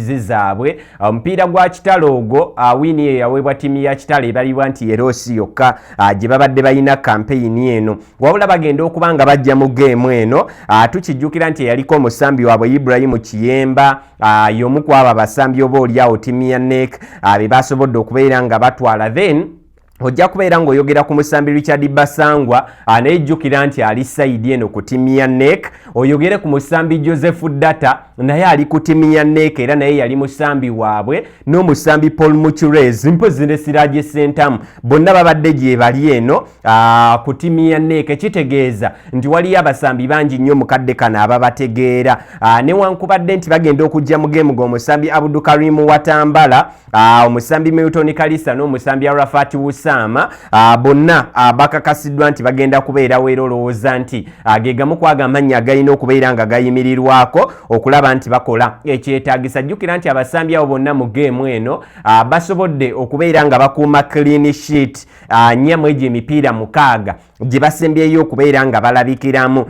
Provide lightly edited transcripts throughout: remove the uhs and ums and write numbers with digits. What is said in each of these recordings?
series zaabwe. Omupiira gwa kitalo ogwo wini eyo yaweebwa ttiimu ya kitalo ebalibwa nti Erosi yokka gye babadde balina kampeyini eno, wabula bagenda okuba nga bajja mu geemu eno. Tukijjukira nti yaliko omusambi waabwe Ibrahim Kiyemba, y'omu ku abo abasambi oba oliawo ttiimu ya NEC be basobodde okubeera nga batwala. Then ojja kubeera ng'oyogera ku musambi Richard Basangwa anejjukira nti ali saidi eno ku ttiimu ya NEC. Oyogere ku musambi Joseph Data naye ali ku ttiimu ya NEC era naye yali musambi waabwe, n'omusambi Paul Muchurez mpozi ne Siraje Sentamu bonna babadde gye bali eno ku ttiimu ya NEC. Kitegeeza nti waliyo abasambi bangi nnyo mukadde kano ababategeera, newankubadde nti bagenda okujja mu geemu g'omusambi Abdulkarim Watambala, omusambi Milton Kalisa n'omusambi Arafat Wusama, bonna bakakasiddwa nti bagenda kubeera weero. Olowooza nti ge gamu ku amannya agalina okubeera nga gayimirirwako okulaba nti bakola ekyetaagisa. Jjukira nti abasambi abo bonna mu geemu eno basobodde okubeera nga bakuuma clean sheet 4 mu egyo emipiira 6 gye basembyeyo okubeera nga balabikiramu.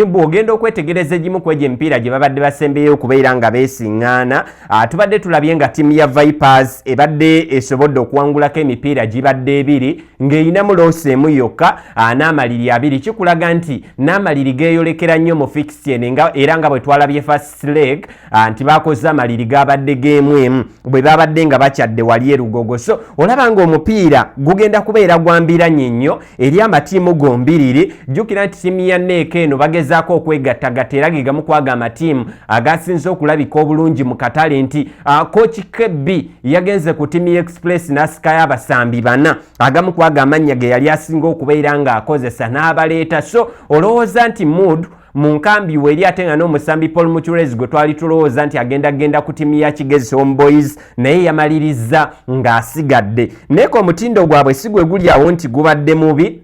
Bw'ogenda okwetegereza egimu ku egyo emipiira gye babadde basembyeyo okubeera nga beesiŋŋaana, tubadde tulabye nga ttiimu ya Vipers ebadde esobodde okuwangulako emipiira gibadde 2 ng'eyinamu loosi emu yokka n'amaliri 2. Kikulaga nti n'amaliri geeyolekera nnyo mu fixture era nga bwe twalabye first leg nti bakoze amaliri gabadde geemu emu bwe babadde nga bakyadde wali erugogo. So olaba ng'omupiira gugenda kubeera gwambiranye nnyo eri amatiimu gombiriri. Jjukira nti ttiimu ya NEC eno bagezaako okwegattagatta era ge gamu ku ago amatiimu agasinze okulabika obulungi mu katale nti Coach Kebbi yagenze ku ttiimu ya Express n'asikayo abasambi 4, agamu ku ago amannya ge yali asinga okubeera ng'akozesa n'abaleeta. So olowooza nti mood mu nkambi weri ate nga n'omusambi Paul Muchurez gwe twali tulowooza nti agenda ku ttiimu ya Kigezi Homeboys naye yamaliriza ng'asigadde. NEC omutindo gwabwe si gwe guli awo nti gubadde mubi,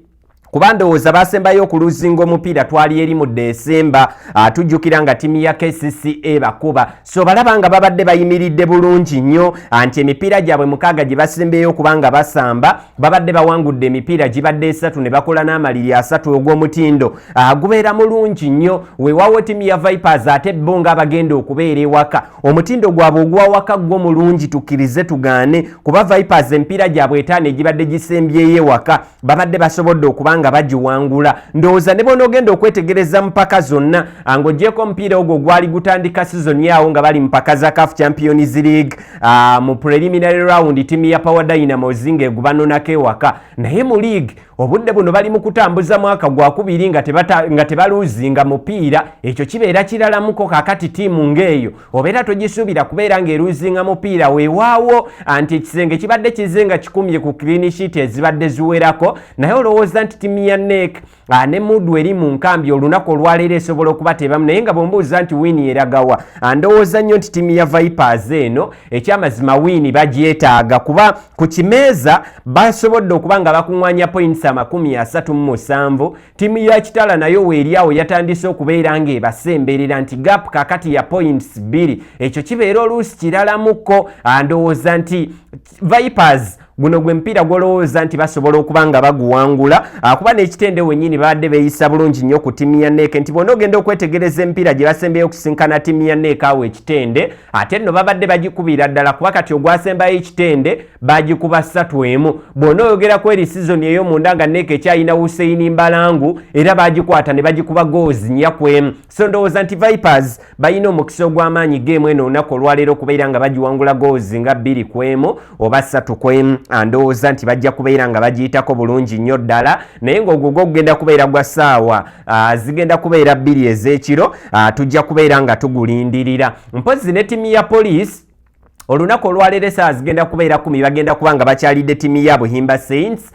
kuba ndowooza basembayo okuluzinga omupiira twali eri mu Desemba. Tujjukira nga ttiimu ya KCCA bakuba, so balaba nga babadde bayimiridde bulungi nnyo nti emipiira gyabwe 6 gye basembeyo okuba nga basamba babadde bawangudde emipiira gibadde 3 ne bakola n'amaliri 3 ogw'omutindo gubeera mulungi nnyo. Weewaawo ttiimu ya Vipers ate bo nga bagenda okubeera ewaka, omutindo gwabwe ogwawaka gwo mulungi tukkirize tugaane, kuba Vipers emipiira gyabwe 5 egibadde gisembyeyo ewaka babadde basobodde okuba nga bagiwangula. Ndowooza ne bona ogenda okwetegereza mpaka zonna ng'oggyeko omupiira ogwo gwali gutandika season yawo nga bali mpaka za CAF Champions League mu preliminary round ttiimu ya Power Dynamos ng'egubanonako ewaka, naye mu league obudde buno bali mu kutambuza mwaka gwa kubiri nga tebaluuzinga mupiira. Ekyo kibeera kiralamuko kakati ttiimu ng'eyo obeera togisuubira kubeera ng'eruuzinga mupiira. Weewaawo anti ekisenge kibadde kizenga kikumye ku clean sheet ezibadde ziwerako, naye olowooza nti ttiimu ya NEC ne mudu eri mu nkambi olunaku olwaleero esobola okubateebamu, naye nga bw'ombuuza nti wiini eragawa, ndowooza nnyo nti ttiimu ya Vipers eno ekyamazima wiini bagyetaaga, kuba ku kimeeza basobodde okuba nga bakuŋŋaanya points 37. Ttiimu ya Kitala nayo weeriawo yatandise okubeera ng'ebasemberera nti gap kakati ya points 2, ekyo kibeera oluusi kiralamuko. Ndowooza nti Vipers guno gwe mpira gwolowooza nti basobola okuba nga baguwangula, kuba n'ekitende wennyini babadde beeyisa bulungi nnyo ku ttiimu ya NEC nti bonna ogenda okwetegereza emipiira gye basembayo okusinkana ttiimu ya NEC awo ekitende ate nno babadde bagikubira ddala, kuba kati ogwasembayo ekitende bagikuba 3-1. Bw'ona oyogeraku eri season ey'omunda nga NEC ekyalina Hussein Mbalangu era bagikwata ne bagikuba goals 4-1. So ndowooza nti Vipers balina omukisa ogw'amaanyi geemu eno olunaku olwaleero okubeera nga bagiwangula goals nga 2-1 oba 3-1. Ndowooza nti bajja kubeera nga bagiyitako bulungi nnyo ddala, naye ng'ogwo gugenda kubeera gwa ssaawa zigenda kubeera 2 ez'ekiro, tujja kubeera nga tugulindirira. Mpozi ne ttiimu ya Police olunaku olwaleero essaawa zigenda kubeera 10 bagenda kuba nga bakyalidde ttiimu ya Buhimba Saints.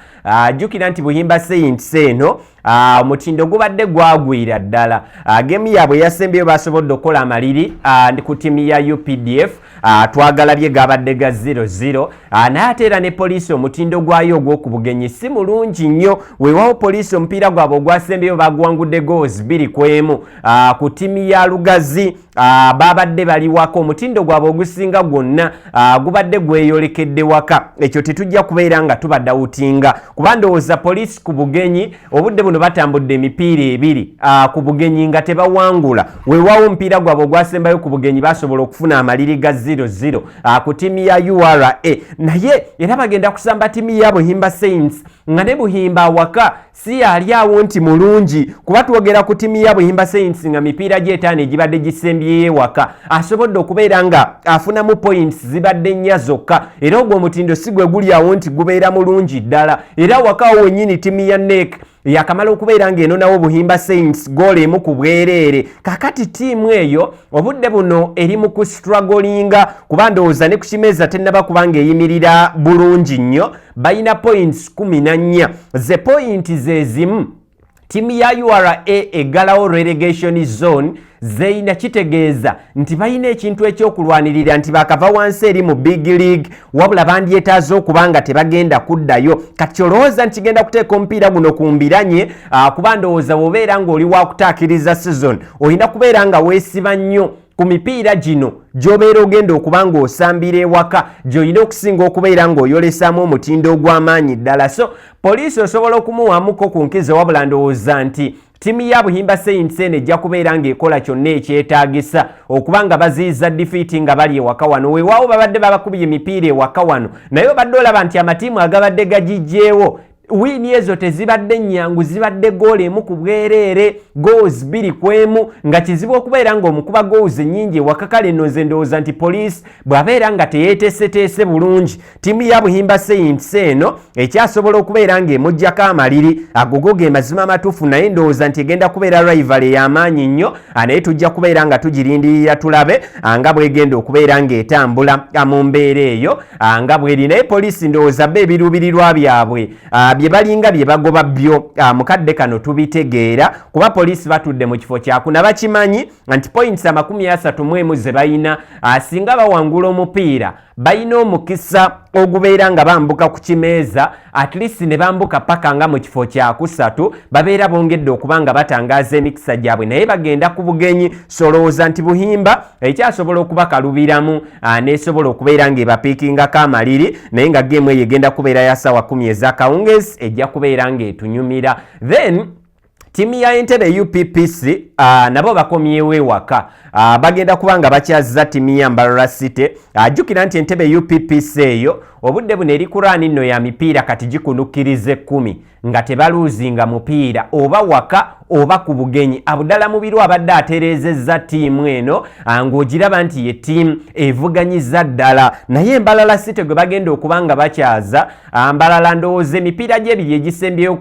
Jjukira nti Buhimba Saints eno omutindo gubadde gwagwira ddala. Geemu yaabwe yasembeyo basobodde okukola amaliri ku ttiimu ya UPDF, twagalabye gabadde ga 0-0, naye ate era ne Poliisi omutindo gwayo ogw'oku bugenyi si mulungi nnyo. Weewaawo Poliisi omupiira gwabwe ogwasembeyo baguwangudde goals 2-1 ku ttiimu ya Lugazi babadde bali waka, omutindo gwabwe ogusinga gwonna gubadde gweyolekedde waka. Ekyo tetujja kubeera nga tubadawutinga, kuba ndowooza Poliisi ku bugenyi obudde buno buno batambudde emipiira ebiri ku bugenyi nga tebawangula weewaawo omupiira gwabwe ogwasembayo ku bugenyi basobola okufuna amaliri ga 0-0 ku ttiimu ya URA naye era bagenda kusamba ttiimu ya Buhimba Saints nga ne Buhimba awaka si yali awo nti mulungi kuba twogera ku ttiimu ya Buhimba Saints nga mipiira gy'etaano egibadde gisembyeyo ewaka asobodde okubeera nga afunamu points zibadde nnya zokka era ogwo omutindo si gwe guli awo nti gubeera mulungi ddala era wakawo wennyini ttiimu ya NEC yakamala okubeera ng'enonawo Buhimba Saints goal emu ku bwereere kakati ttiimu eyo obudde buno eri mu kustrugglinga kuba ndowooza ne ku kimeeza tennaba kubanga eyimirira bulungi nnyo balina points 14 ze point zezimu ttiimu ya URA eggalawo relegation zone zeina kitegeeza nti balina ekintu ekyokulwanirira nti bakava wansi eri mu big league wabula bandyetaaze okubanga tebagenda kuddayo kati olowooza nti genda kuteeka omupiira guno ku mbiranye kuba ndowooza bw'obeera ng'oli wakutaakiriza season olina kubeera nga weesiba nnyo ku mipiira gino gy'obeera ogenda okuba ng'osambira ewaka gy'olina okusinga okubeera ng'oyolesaamu omutindo ogw'amaanyi ddala so poliisi osobola okumuwaamuko ku nkizo wabula ndowooza nti ttiimu ya Buhimba Saints eno ejja kubeera ng'ekola kyonna ekyetaagisa okuba nga baziyiza defeat nga bali ewaka wano weewaawo babadde babakubye emipiira ewaka wano naye obadde olaba nti amatiimu agabadde gagijjeewo wiini ezo tezibadde nnyangu zibadde goal emu ku bwereere goals 2-1 nga kizibu okubeera ng'omukuba goals ennyingi ewaka kale nno nze ndowooza nti poliisi bw'abeera nga teyeeteeseteese bulungi ttiimu ya Buhimba Saints eno ekyasobola okubeera ng'emuggyako amaliri agogo ge mazima amatuufu naye ndowooza nti egenda kubeera rivalry y'amaanyi nnyo naye tujja kubeera nga tugirindirira tulabe nga bwegenda okubeera ng'etambula mu mbeera eyo nga bweri naye poliisi ndowooza bo ebiruubirirwa byabwe bye balinga bye bagoba byo mukadde kano tubitegeera kuba poliisi batudde mu kifo kyakuna bakimanyi nti points 31 ze bayina singa bawangula omupiira bayina omukisa ogubeera nga bambuka ku kimeeza at least ne bambuka paka nga mu kifo kyakusatu babeera bongedde okuba nga batangaaza emikisa gyabwe naye bagenda ku bugenyi solowooza nti Buhimba ekyasobola okubakalubiramu nesobola okubeera ng'ebapiikingako amaliri naye nga geemu eyo egenda kubeera ya ssaawa 10 ez'akawungeezi ejja kubeera ng'etunyumira then ttiimu ya Entebbe UPPC nabo bakomyewo ewaka bagenda kuba nga bakyazza ttiimu ya Mbarara City jjukira nti Entebbe UPPC eyo obudde buno eri ku rani nno ya mipiira kati gikunukiriza 10 nga tebaluuzinga mupiira oba waka oba ku bugenyi abudala mubiru abadde atereezezza ttiimu eno ng'ogiraba nti ye ttiimu evuganyiza ddala naye Mbarara City gwe bagenda okuba nga bakyaza Mbarara ndowooza emipiira gy'ebiri egisembyeyo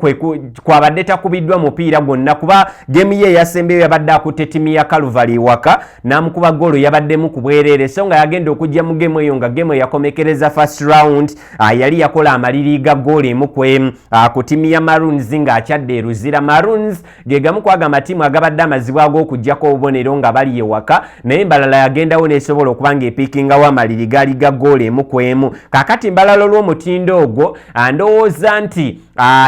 kwabadde takubiddwa mupiira gwonna kuba geemu ye eyasembyeyo yabadde akutte ttiimu ya Calvary waka n'amukuba goolo yabaddemu ku bwereere so nga yagenda okujja mu geemu eyo nga geemu yakomekereza first round yali yakola amaliri ga goolo emu ku emu ku ttiimu ya Maroons ng'akyadde eruzira Maroons ge gamu kwaga amatiimu agabadde amazibu ag'okuggyako obubonero nga bali ewaka naye Mbarara yagendawo n'esobola okuba ng'epiikingawo amaliri gaali ga goolo emu ku emu kaakati Mbarara olw'omutindo ogwo ndowooza nti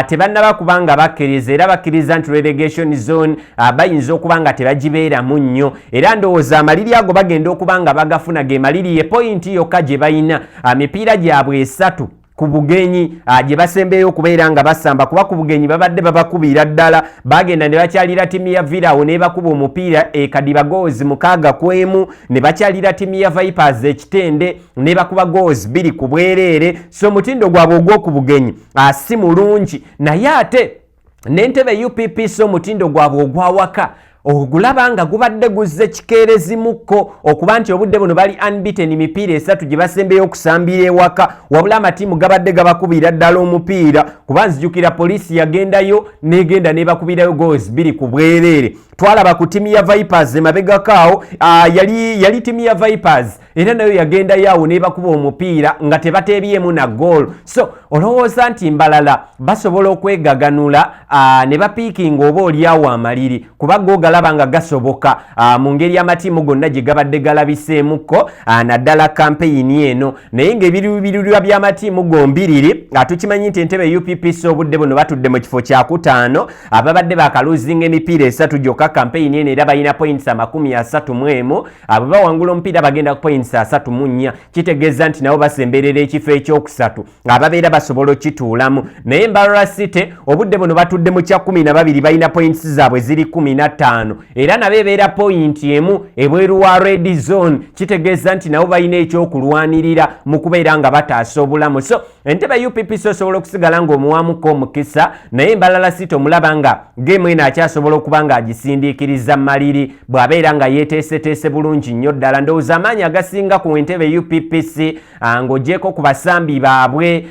tebannaba kubanga bakkiriza era bakkiriza nti relegation zone bayinza okuba nga tebagibeeramu nnyo era ndowooza amaliri ago bagenda okuba nga bagafuna ge maliri ye pointi yokka gye bayina mipiira gyabwe 3 ku bugenyi gye basembeyo okubeera nga basamba kuba ku bugenyi babadde babakubira ddala bagenda ne bakyalira ttiimu ya Virawo ne bakuba omupiira ekadiba goals 6-1 ne bakyalira ttiimu ya Vipers ekitende ne bakuba goals 2 ku bwereere so mutindo gwabwe ogw'oku bugenyi si mulungi naye ate n'Entebbe UPPC omutindo gwabwe ogwawaka ogulaba nga gubadde guzze kikeerezimukko okuba nti obudde buno bali unbeaten mipiira 3 gye basembeyo okusambira ewaka wabula amatiimu gabadde gabakubira ddala omupiira kuba nzijukira poliisi yagendayo negenda nebakubirayo goals 2 ku bwereere twalaba ku ttiimu ya Vipers emabegakaawo yali ttiimu ya Vipers era nayo yagendayo awo nebakuba omupiira nga tebateebyemu na goal so olowooza nti Mbarara basobola okwegaganula ne bapiikinga oba oliawo amaliri kuba googala obalaba nga gasoboka mu ngeri y'amatiimu gonna gye gabadde galabiseemuko naddala kampeyini eno naye ng'ebiruubirirwa by'amatiimu gombiriri tukimanyi nti entebe UPPC obudde buno batudde mu kifo kya kutaano ababadde bakaluzinga emipiira 3 gyokka kampeyini eno era balina points 31 abo bawangula omupiira bagenda ku points 34 kitegeeza nti nabo basemberera ekifo ekyokusatu ababeera basobola okituulamu naye Mbarara City obudde buno batudde mu kya 12 balina points zaabwe ziri 15 era nabo ebeera point emu ebweru wa red zone kitegeeza nti nabo balina ekyokulwanirira mu kubeera nga bataasa obulamu so entebe UPPC osobola okusigala ng'omuwamuko omukisa naye Mbarara City omulaba nga game eno akyasobola okuba nga agisindiikiriza maliri bw'abeera nga yeeteeseteese bulungi nnyo ddala ndowooza amaanyi agasinga ku entebe UPPC ng'ogyeko ku basambi baabwe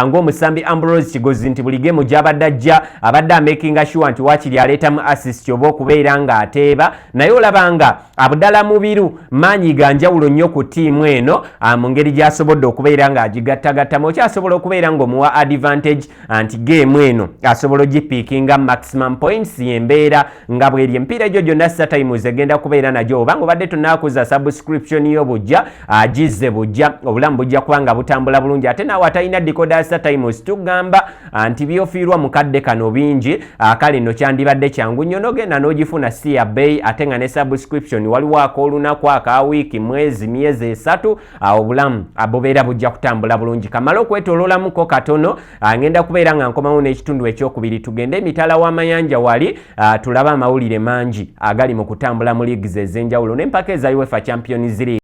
ng'omusambi Ambrose Kigozi nti buli game gy'abadde ajja abadde amakinga sure nti waakiri aleetamu assist oba okubeera ng'ateeba naye olaba nga Abdallah Mubiru maanyi ga njawulo nnyo ku ttiimu eno mu ngeri gy'asobodde okubeera ng'agigattagattamu okyasobola okubeera ng'omuwa advantage anti game eno asobola ogipiikinga maximum points y'embeera nga bw'eri empiira egyo gyonna StarTimes egenda kubeera nagyo oba ng'obadde tonnakuza subscription y'obujja agizze bujja obulamu bujja kuba nga butambula bulungi ate naawe atalina decoder StarTimes tugamba nti byofiirwa mu kadde kano bingi kale nno kyandibadde kyangu nnyo n'ogenda n'ogifuna si ya bbeeyi ate nga ne subscription waliwo ak'olunaku aka wiiki mwezi myezi 3 obulamu bubeera bujja kutambula bulungi kamala okwetooloolamuko katono ngenda kubeera nga nkomawo n'ekitundu ekyokubiri tugende emitala w'amayanja wali tulaba amawulire mangi agali mu kutambula mu leagues ez'enjawulo n'empaka eza UEFA Champions League